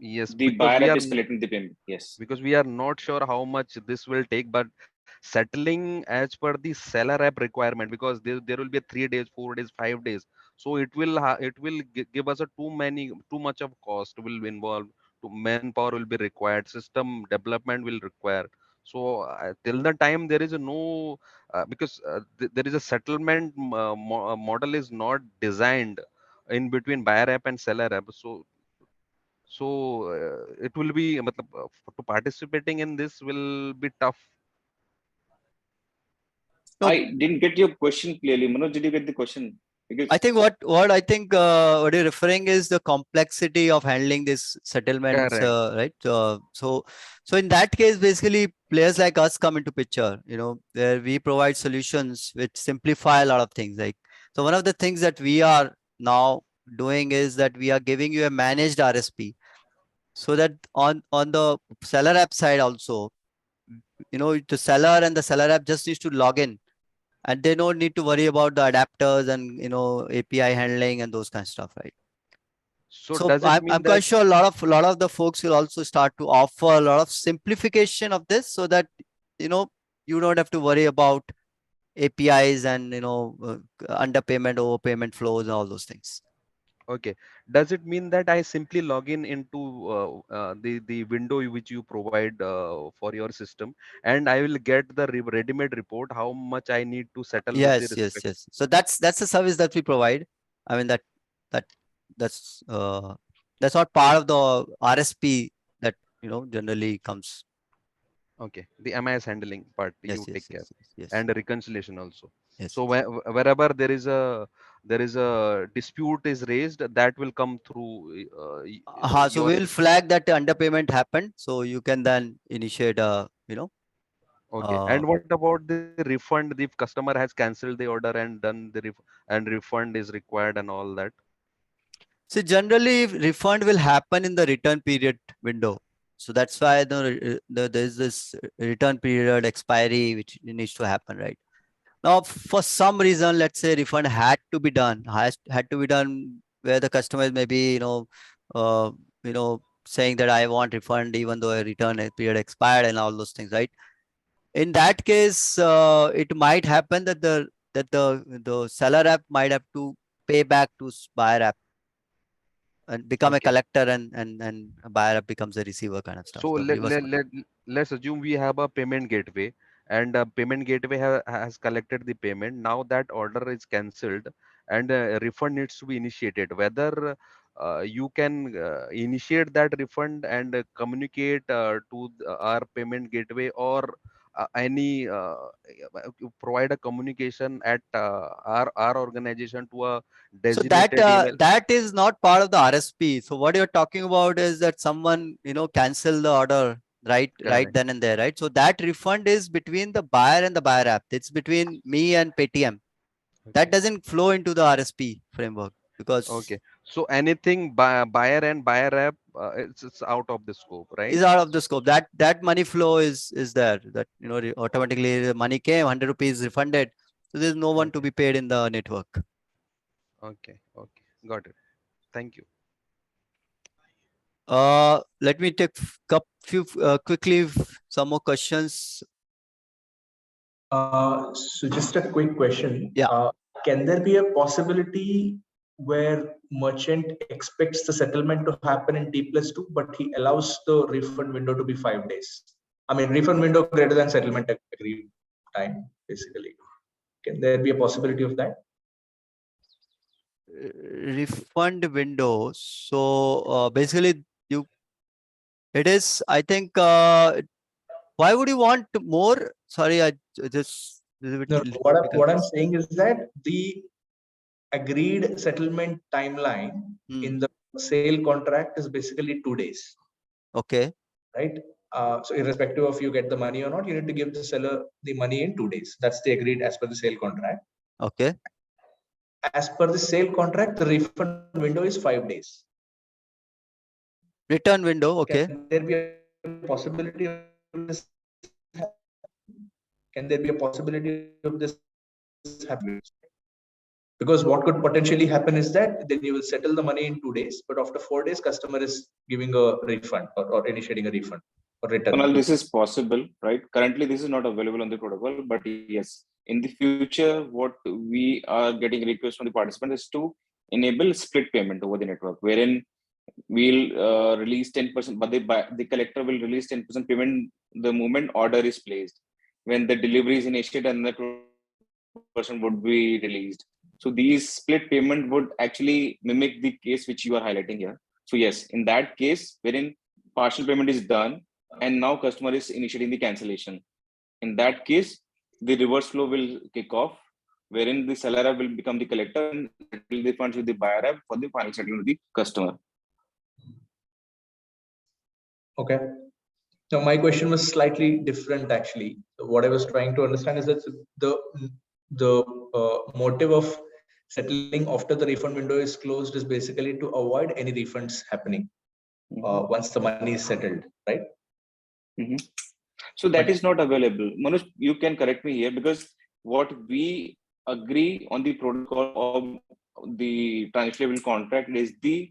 Yes, The because buyer app is collecting the payment. Yes. we are not sure how much this will take, but settling as per the seller app requirement, because there will be a 3 days, 4 days, 5 days, so it will give us a too much of cost will involve manpower will be required, system development will require. So till the time there is no because there is a settlement model is not designed in between buyer app and seller app. So it will be to participating in this will be tough. No, I didn't get your question clearly. Manoj, did you get the question? Because I think what I think what you're referring is the complexity of handling this settlements, Correct. right? So in that case, basically players like us come into picture, where we provide solutions which simplify a lot of things. Like, so one of the things that we are now doing is that we are giving you a managed RSP, so that on the seller app side also, the seller and the seller app just needs to log in, and they don't need to worry about the adapters and API handling and those kind of stuff, right? So So does it I'm mean that quite sure a lot of the folks will also start to offer a lot of simplification of this, so that you don't have to worry about APIs and underpayment, overpayment flows and all those things. okay? Does it mean that I simply log in into the window which you provide for your system, and I will get the ready-made report how much I need to settle with the Yes, yes, respect? yes. So that's the service that we provide. I mean that that's that's not part of the RSP that generally comes. Okay, the MIS handling part Yes, you yes, take care, yes, yes, yes, and the reconciliation also. yes, So yes. wherever there is a dispute is raised, that will come through So your. we'll flag that underpayment happened, so you can then initiate a Okay, uh, and what about the refund if customer has cancelled the order and done and refund is required and all that? so generally refund will happen in the return period window. So that's why there's this return period expiry which needs to happen, right? Now, for some reason, let's say refund had to be done where the customer is maybe, uh, saying that I want refund even though a return period expired and all those things, right? In that case, it might happen that the seller app might have to pay back to buyer app and become a Okay. collector, and a buyer app becomes a receiver kind of stuff. So The reverse model. let's assume we have a payment gateway, and payment gateway has collected the payment. Now that order is cancelled, and refund needs to be initiated. Whether you can initiate that refund and communicate to our payment gateway, or any provide a communication at our organization to a So that designated email. that is not part of the RSP. So what you're talking about is that someone cancel the order right Correct. then and there, right? So that refund is between the buyer and the buyer app. It's between me and Paytm. That Okay. doesn't flow into the RSP framework because Okay, so anything buyer and buyer app, it's out of the scope, right? is out of the scope. That money flow is there. That automatically the money came, 100 rupees refunded. So there's no one to Okay, be paid in the network. okay, got it. Thank you. Let me take few quickly some more questions. So just a quick question. Yeah. Can there be a possibility where merchant expects the settlement to happen in T+2, but he allows the refund window to be 5 days? I mean, refund window greater than settlement agreed time, basically. Can there be a possibility of that? Refund window. So basically, it is. I think. Why would you want more? Sorry, I just this is a bit No, little what bit what I'm confused. saying is that the agreed settlement timeline in the sale contract is basically 2 days. Okay. Right? So irrespective of you get the money or not, you need to give the seller the money in 2 days. That's the agreed as per the sale contract. Okay. As per the sale contract, the refund window is 5 days. Return window. Okay. Can there be a possibility of this? Can there be a possibility of this happening? Because what could potentially happen is that then you will settle the money in 2 days, but after 4 days, customer is giving a refund or initiating a refund or return. Kunal, this is possible, right? Currently, this is not available on the protocol, but yes, in the future, what we are getting requests from the participant is to enable split payment over the network, wherein we'll release 10%, but the collector will release 10% payment the moment order is placed. When the delivery is initiated, and the 20% would be released. So these split payment would actually mimic the case which you are highlighting here. So yes, in that case, wherein partial payment is done and now customer is initiating the cancellation. In that case, the reverse flow will kick off, wherein the seller app will become the collector and settle the funds with the buyer app for the final settlement with the customer. Okay. Now my question was slightly different actually. So what I was trying to understand is that the motive of settling after the refund window is closed is basically to avoid any refunds happening once the money is settled, right? So that is not available. Manoj, you can correct me here, because what we agree on the protocol of the transferable contract is the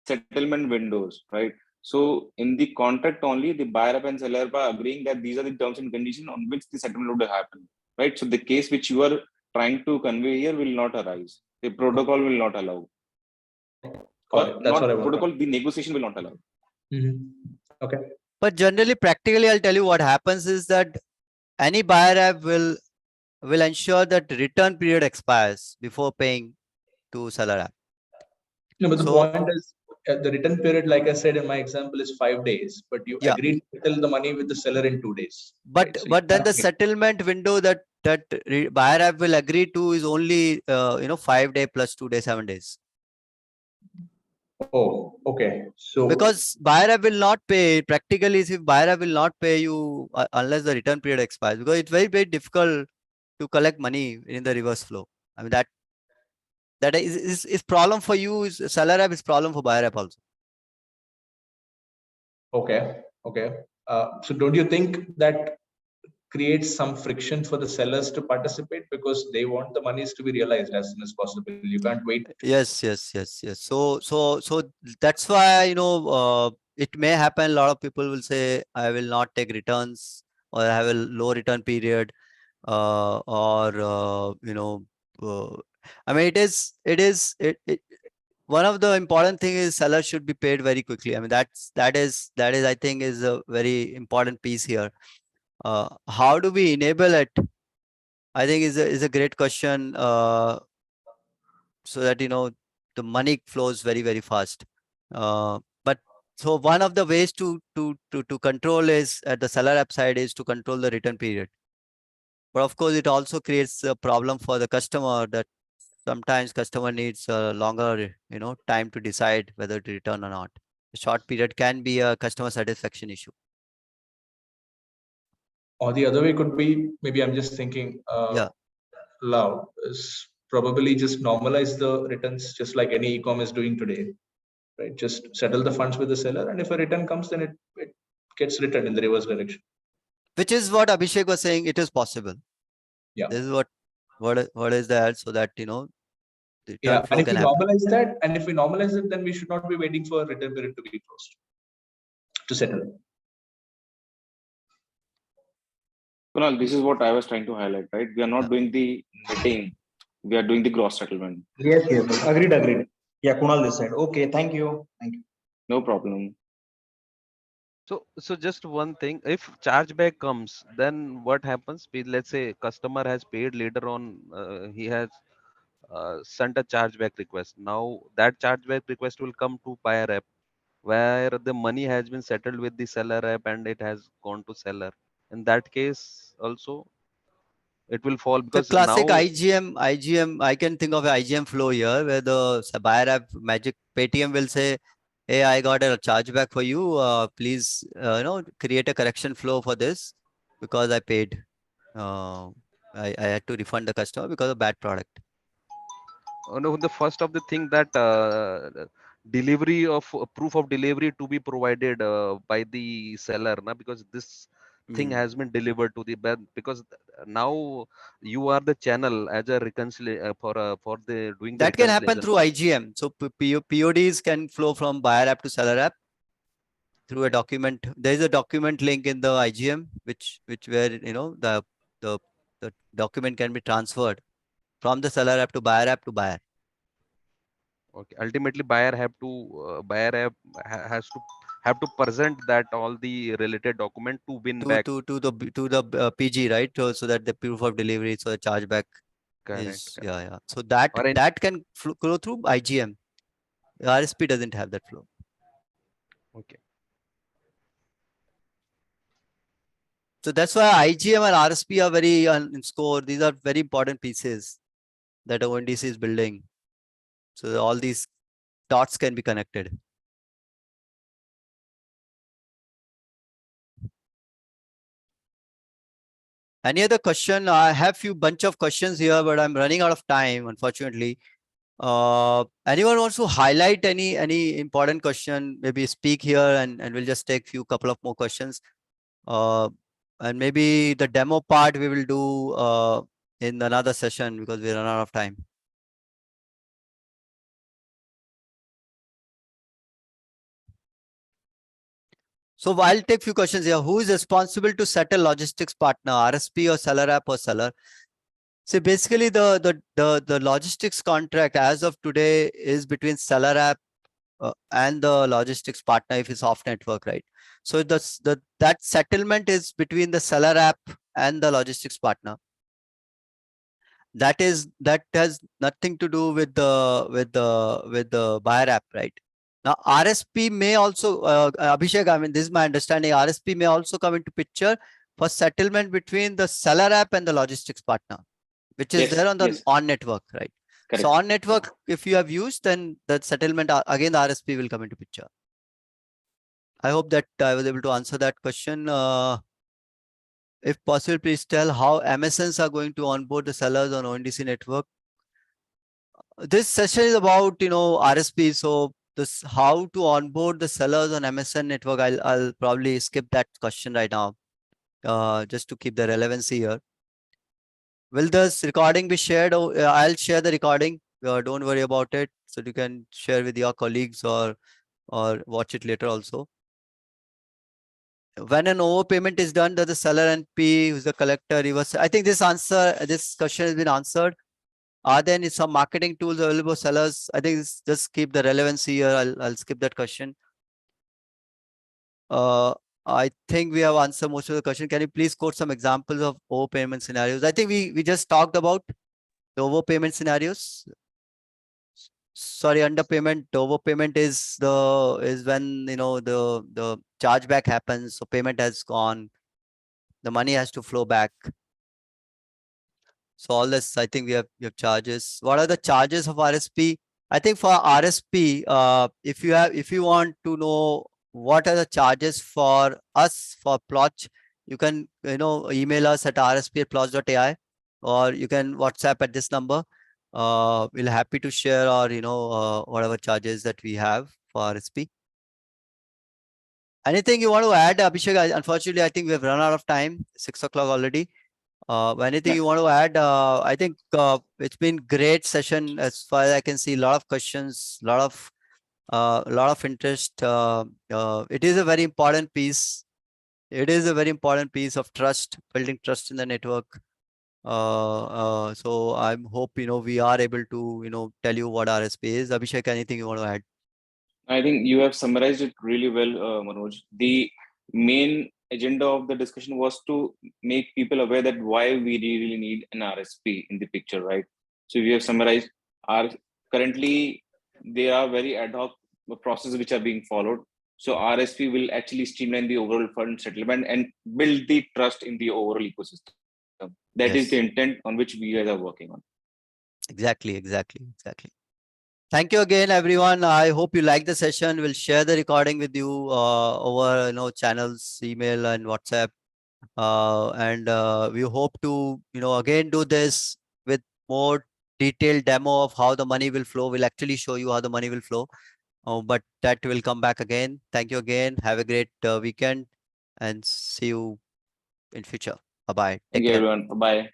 settlement windows, right? So in the contract only, the buyer and seller are agreeing that these are the terms and conditions on which the settlement would happen, right? So the case which you are trying to convey here will not arise. The protocol will not allow. That's what I was. Protocol, the negotiation will not allow. Okay. But generally, practically, I'll tell you what happens is that any buyer app will ensure that return period expires before paying to seller app. No, but the So, point is the return period, like I said in my example, is 5 days, but you agreed to settle the money with the seller in 2 days. But right? So but then the settlement window that buyer app will agree to is only 5 day plus 2 days, 7 days. Oh, okay. So because buyer app will not pay, practically if buyer app will not pay you unless the return period expires, because it's very, very difficult to collect money in the reverse flow. I mean, that is problem for you, is seller app, is problem for buyer app also. Okay. So don't you think that creates some friction for the sellers to participate, because they want the monies to be realized as soon as possible? You can't wait. Yes. So that's why, it may happen. A lot of people will say, I will not take returns, or I have a low return period, I mean, one of the important thing is seller should be paid very quickly. I mean, that is I think is a very important piece here. How do we enable it? I think is a great question. So that the money flows very, very fast. But so one of the ways to control is at the seller app side is to control the return period. But of course, it also creates a problem for the customer, that sometimes customer needs a longer time to decide whether to return or not. A short period can be a customer satisfaction issue. Or the other way could be, maybe I'm just thinking loud, is probably just normalize the returns just like any e-commerce doing today, right? Just settle the funds with the seller, and if a return comes, then it gets returned in the reverse direction. Which is what Abhishek was saying, it is possible. Yeah. This is what is there, so that the return flow and if can we happen. normalize that, then we should not be waiting for a return period to be closed to settle. Kunal, this is what I was trying to highlight, right? We are not doing the netting, we are doing the gross settlement. Yes. Agreed. Yeah, Kunal this side. Okay, thank you. No problem. So just one thing, if chargeback comes, then what happens? Let's say customer has paid later on, he has sent a chargeback request. Now that chargeback request will come to buyer app, where the money has been settled with the seller app and it has gone to seller. In that case also, it will fall, The because classic now IGM, I can think of an IGM flow here, where the buyer app magic Paytm will say, hey, I got a chargeback for you. Please, create a correction flow for this, because I paid. I had to refund the customer because of bad product. no, the first of the thing that delivery of proof of delivery to be provided by the seller, because this thing has been delivered to the because now you are the channel as a reconciliation for the doing the that can happen reconciliation. through IGM. So PODs can flow from buyer app to seller app through a document. There is a document link in the IGM, which where the document can be transferred from the seller app to buyer app to buyer. Okay. Ultimately, buyer has to have to present that all the related document to win back. To the PG, right? So that the proof of delivery, so the chargeback Correct. is, Correct. yeah. So that Or in, that can go through IGM. RSP doesn't have that flow. okay. So that's why IGM and RSP are very in score. These are very important pieces that ONDC is building. So all these dots can be connected. Any other question? I have few bunch of questions here, but I'm running out of time, unfortunately. Anyone wants to highlight any important question? Maybe speak here, and we'll just take couple of more questions. And maybe the demo part we will do in another session because we run out of time. So I'll take few questions here. Who is responsible to settle logistics partner, RSP or seller app or seller? See, basically the logistics contract as of today is between seller app and the logistics partner if it's off network, right? So that settlement is between the seller app and the logistics partner. That has nothing to do with the buyer app, right? Now RSP may also Abhishek, I mean, this is my understanding, RSP may also come into picture for settlement between the seller app and the logistics partner, which is there on the on network, right? Correct. So on network, if you have used, then that settlement again the RSP will come into picture. I hope that I was able to answer that question. If possible, please tell how MSNs are going to onboard the sellers on ONDC network. This session is about RSP, so this how to onboard the sellers on MSN network. I'll probably skip that question right now, just to keep the relevancy here. Will this recording be shared? I'll share the recording. Don't worry about it. So you can share with your colleagues or watch it later also. When an overpayment is done, does the seller NP, who's the collector, reverse? I think this question has been answered. Are there any some marketing tools available for sellers? I think just keep the relevancy here. I'll skip that question. I think we have answered most of the question. Can you please quote some examples of overpayment scenarios? I think we just talked about the overpayment scenarios. Sorry, underpayment. The overpayment is when the chargeback happens, so payment has gone, the money has to flow back. So all this, I think we have charges. What are the charges of RSP? I think for RSP, if you want to know what are the charges for us for Plotch, you can email us at rsp@plotch.ai, or you can WhatsApp at this number. We'll happy to share our whatever charges that we have for RSP. Anything you want to add, Abhishek? Unfortunately, I think we have run out of time. 6 o'clock already. Anything you want to add? I think it's been great session as far as I can see. A lot of questions, a lot of interest. It is a very important piece. It is a very important piece of trust, building trust in the network. So I hope we are able to tell you what RSP is. Abhishek, anything you want to add? I think you have summarized it really well, Manoj. The main agenda of the discussion was to make people aware that why we really need an RSP in the picture, right? So we have summarized currently there are very ad hoc processes which are being followed. So RSP will actually streamline the overall fund settlement and build the trust in the overall ecosystem. That is the intent on which we guys are working on. Exactly. Thank you again, everyone. I hope you like the session. We'll share the recording with you over channels, email and WhatsApp. And we hope to again do this with more detailed demo of how the money will flow. We'll actually show you how the money will flow. But that will come back again. Thank you again. Have a great weekend and see you in future. Bye-bye. Thank you, everyone. Bye-bye.